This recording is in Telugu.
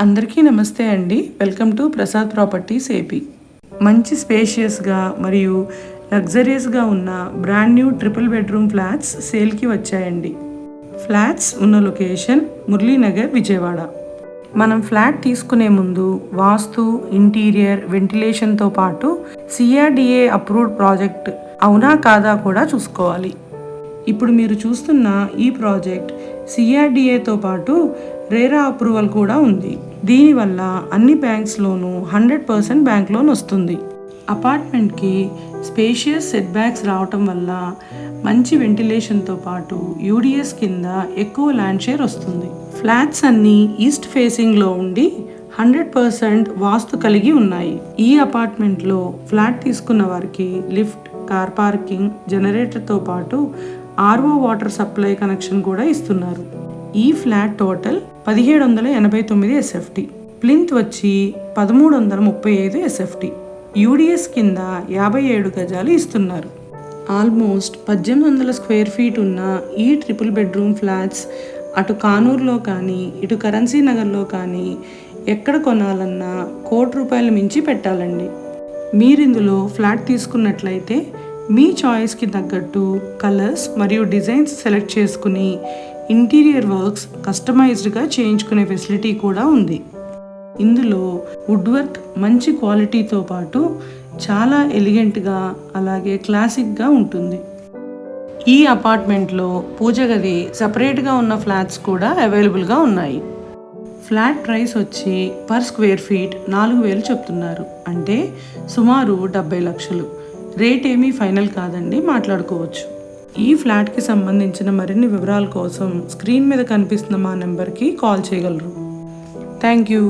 అందరికీ నమస్తే అండి. Welcome to Prasad properties AP. మంచి స్పేషియస్గా మరియు లగ్జరియస్గా ఉన్న brand new triple bedroom flats సేల్కి వచ్చాయండి. ఫ్లాట్స్ ఉన్న లొకేషన్ మురళీనగర్, విజయవాడ. మనం ఫ్లాట్ తీసుకునే ముందు వాస్తు, ఇంటీరియర్, వెంటిలేషన్తో పాటు సిఆర్డిఏ అప్రూవ్డ్ ప్రాజెక్ట్ అవునా కాదా కూడా చూసుకోవాలి. ఇప్పుడు మీరు చూస్తున్న ఈ ప్రాజెక్ట్ సిఆర్డిఏతో పాటు రేరా అప్రూవల్ కూడా ఉంది. దీనివల్ల అన్ని బ్యాంక్స్లోనూ 100% బ్యాంక్ లోన్ వస్తుంది. అపార్ట్మెంట్కి స్పేషియస్ సెట్ బ్యాక్స్ రావటం వల్ల మంచి వెంటిలేషన్తో పాటు యూడిఎస్ కింద ఎక్కువ ల్యాండ్ షేర్ వస్తుంది. ఫ్లాట్స్ అన్నీ ఈస్ట్ ఫేసింగ్లో ఉండి 100% వాస్తు కలిగి ఉన్నాయి. ఈ అపార్ట్మెంట్లో ఫ్లాట్ తీసుకున్న వారికి లిఫ్ట్, కార్ పార్కింగ్, జనరేటర్తో పాటు ఆర్ఓ వాటర్ సప్లై కనెక్షన్ కూడా ఇస్తున్నారు. ఈ ఫ్లాట్ టోటల్ 1789 ఎస్ఎఫ్టీ, ప్లింత్ వచ్చి 1335 ఎస్ఎఫ్టీ, యూడిఎస్ కింద 57 గజాలు ఇస్తున్నారు. ఆల్మోస్ట్ 1800 స్క్వేర్ ఫీట్ ఉన్న ఈ ట్రిపుల్ బెడ్రూమ్ ఫ్లాట్స్ అటు కానూరులో కానీ ఇటు కరెన్సీ నగర్లో కానీ ఎక్కడ కొనాలన్నా ₹1,00,00,000 మించి పెట్టాలండి. మీరు ఇందులో ఫ్లాట్ తీసుకున్నట్లయితే మీ చాయిస్కి తగ్గట్టు కలర్స్ మరియు డిజైన్స్ సెలెక్ట్ చేసుకుని ఇంటీరియర్ వర్క్స్ కస్టమైజ్డ్గా చేయించుకునే ఫెసిలిటీ కూడా ఉంది. ఇందులో వుడ్ వర్క్ మంచి క్వాలిటీతో పాటు చాలా ఎలిగెంట్గా అలాగే క్లాసిక్గా ఉంటుంది. ఈ అపార్ట్మెంట్లో పూజ గది సపరేట్గా ఉన్న ఫ్లాట్స్ కూడా అవైలబుల్గా ఉన్నాయి. ఫ్లాట్ ప్రైస్ వచ్చి పర్ స్క్వేర్ ఫీట్ 4,000 చెప్తున్నారు, అంటే సుమారు 70 లక్షలు. రేట్ ఏమీ ఫైనల్ కాదండి, మాట్లాడుకోవచ్చు. ఈ ఫ్లాట్కి సంబంధించిన మరిన్ని వివరాల కోసం స్క్రీన్ మీద కనిపిస్తున్న మా నెంబర్కి కాల్ చేయగలరు. Thank you.